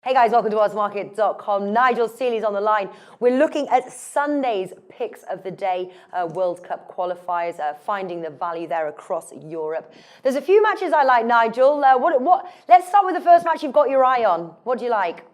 Hey guys, welcome to oddsmarket.com. Nigel Seeley's on the line. We're looking at Sunday's picks of the day, World Cup qualifiers, finding the value there across Europe. There's a few matches I like, Nigel. Let's start with the first match you've got your eye on. What do you like?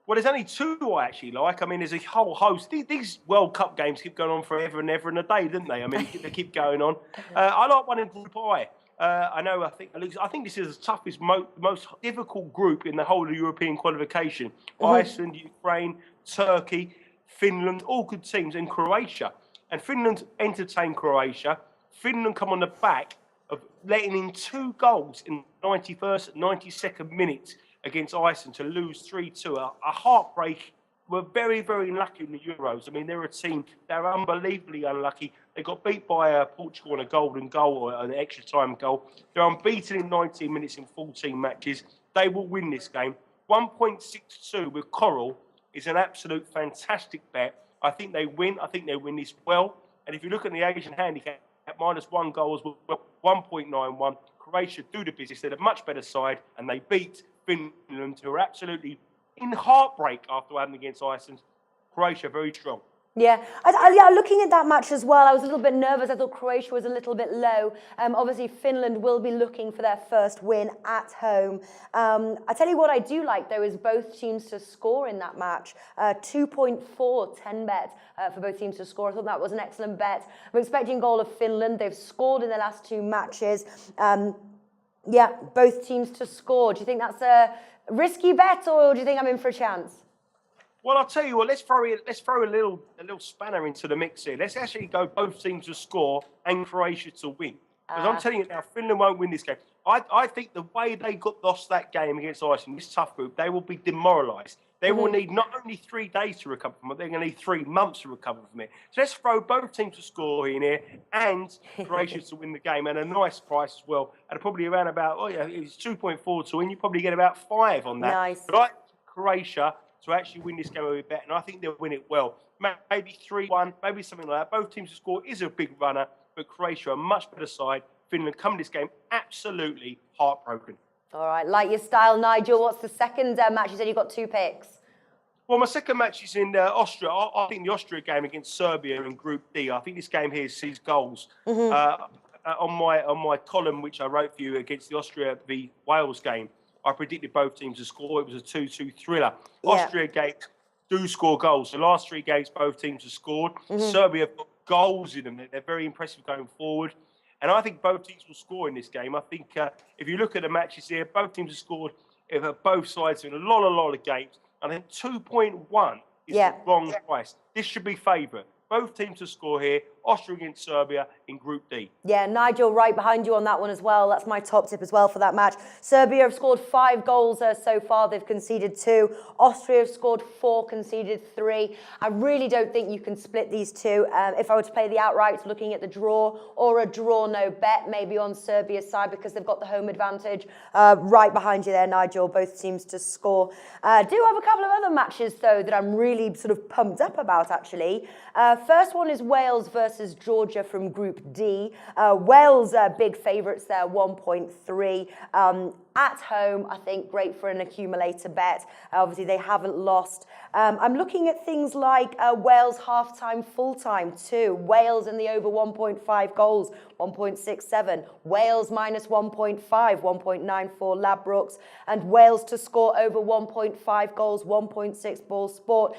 Well, there's only two I actually like. I mean, there's a whole host. These World Cup games keep going on forever and ever and a day, don't they? I mean, they keep going on. I like one in Group I. I think this is the toughest, most difficult group in the whole of European qualification. Iceland, Ukraine, Turkey, Finland, all good teams, and Croatia. And Finland entertained Croatia. Finland come on the back of letting in 2 goals in the 91st, 92nd minute against Iceland to lose 3-2. A heartbreak. We're very, very unlucky in the Euros. I mean, they're a team, they're unbelievably unlucky. They got beat by Portugal on a golden goal or an extra time goal. They're unbeaten in 19 minutes in 14 matches. They will win this game. 1.62 with Coral is an absolute fantastic bet. I think they win. I think they win this well. And if you look at the Asian handicap, at -1 goal as well, 1.91. Croatia do the business. They're a much better side, and they beat Finland, who are absolutely in heartbreak after having against Iceland. Croatia, very strong. Yeah, looking at that match as well, I was a little bit nervous. I thought Croatia was a little bit low. Obviously, Finland will be looking for their first win at home. I tell you what I do like, though, is both teams to score in that match. 2.4, 10 bet for both teams to score. I thought that was an excellent bet. I'm expecting goal of Finland. They've scored in their last 2 matches. Yeah, both teams to score. Do you think that's a risky bet, or do you think I'm in for a chance? Well, I'll tell you what. Let's throw a little spanner into the mix here. Let's actually go both teams to score and Croatia to win. Because I'm telling you now, Finland won't win this game. I think the way they lost that game against Iceland, this tough group, they will be demoralised. They will need not only 3 days to recover from it, they're going to need 3 months to recover from it. So let's throw both teams to score in here and Croatia to win the game, and a nice price as well. And probably around about, it's 2.4 to win. You probably get about 5 on that. Nice. But I like Croatia to actually win this game with a bet, and I think they'll win it well. Maybe 3-1, maybe something like that. Both teams to score is a big runner, but Croatia a much better side. Finland come this game absolutely heartbroken. All right, like your style, Nigel. What's the second match? You said you got 2 picks. Well, my second match is in Austria. I think the Austria game against Serbia in Group D. I think this game here sees goals. On my column, which I wrote for you against the Austria v Wales game, I predicted both teams to score. It was a 2-2 thriller. Yeah. Austria games do score goals. The last 3 games, both teams have scored. Serbia have got goals in them. They're very impressive going forward. And I think both teams will score in this game. I think if you look at the matches here, both teams have scored both sides in a lot of games. I think 2.1 is the wrong price. This should be favourite. Both teams to score here. Austria against Serbia in Group D. Yeah, Nigel, right behind you on that one as well. That's my top tip as well for that match. Serbia have scored 5 goals so far. They've conceded 2. Austria have scored 4, conceded 3. I really don't think you can split these two. If I were to play the outrights, looking at the draw or a draw no bet, maybe on Serbia's side because they've got the home advantage. Right behind you there, Nigel, both teams to score. Do have a couple of other matches, though, that I'm really sort of pumped up about, actually. First one is Wales versus Georgia from Group D. Wales big favourites there, 1.3. At home, I think great for an accumulator bet. Obviously, they haven't lost. I'm looking at things like Wales half-time, full-time too. Wales in the over 1.5 goals, 1.67. Wales minus 1.5, 1.94 Ladbrokes. And Wales to score over 1.5 goals, 1.6 ball sport.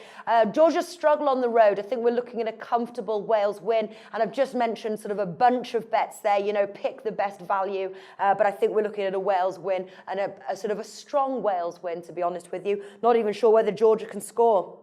Georgia struggle on the road. I think we're looking at a comfortable Wales win. And I've just mentioned sort of a bunch of bets there, you know, pick the best value. But I think we're looking at a Wales win and a sort of a strong Wales win, to be honest with you. Not even sure whether Georgia can score.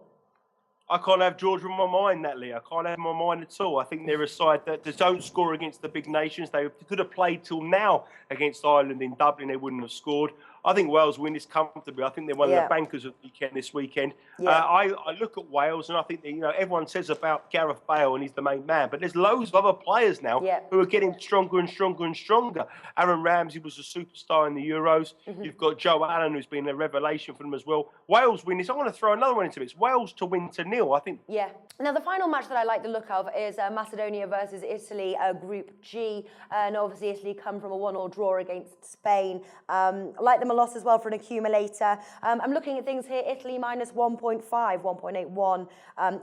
I can't have Georgia in my mind, Natalie. I can't have in my mind at all. I think they're a side that don't score against the big nations. They could have played till now against Ireland in Dublin. They wouldn't have scored. I think Wales win this comfortably. I think they're one of the bankers of the weekend this weekend. I look at Wales and I think that, you know, everyone says about Gareth Bale and he's the main man, but there's loads of other players now who are getting stronger and stronger and stronger. Aaron Ramsey was a superstar in the Euros. You've got Joe Allen, who's been a revelation for them as well. Wales win this. I want to throw another one into it. It's Wales to win to 0, I think. Yeah. Now, the final match that I like the look of is Macedonia versus Italy, Group G. And obviously, Italy come from a 1-1 draw against Spain. I like them a loss as well for an accumulator. I'm looking at things here. Italy minus 1.5, 1.81.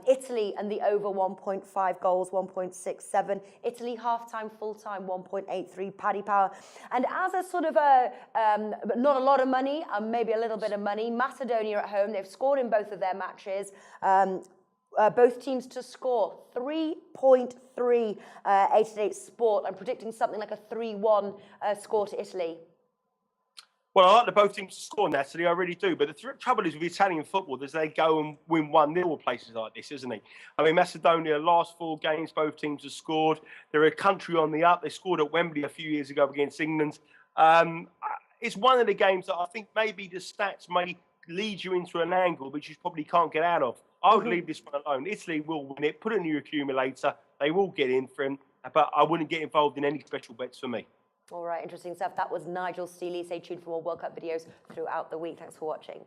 Italy and the over 1.5 goals, 1.67. Italy half-time, full-time, 1.83 paddy power. And as a sort of not a lot of money, maybe a little bit of money, Macedonia at home, they've scored in both of their matches. Both teams to score 3.3 8-8 Sport. I'm predicting something like a 3-1 score to Italy. Well, I like the both teams to score, Natalie, I really do. But the trouble is with Italian football is they go and win 1-0 at places like this, isn't it? I mean, Macedonia, last 4 games, both teams have scored. They're a country on the up. They scored at Wembley a few years ago against England. It's one of the games that I think maybe the stats may lead you into an angle which you probably can't get out of. I would leave this one alone. Italy will win it, put a new accumulator. They will get in for him, but I wouldn't get involved in any special bets for me. All right, interesting stuff. That was Nigel Seeley. Stay tuned for more World Cup videos throughout the week. Thanks for watching.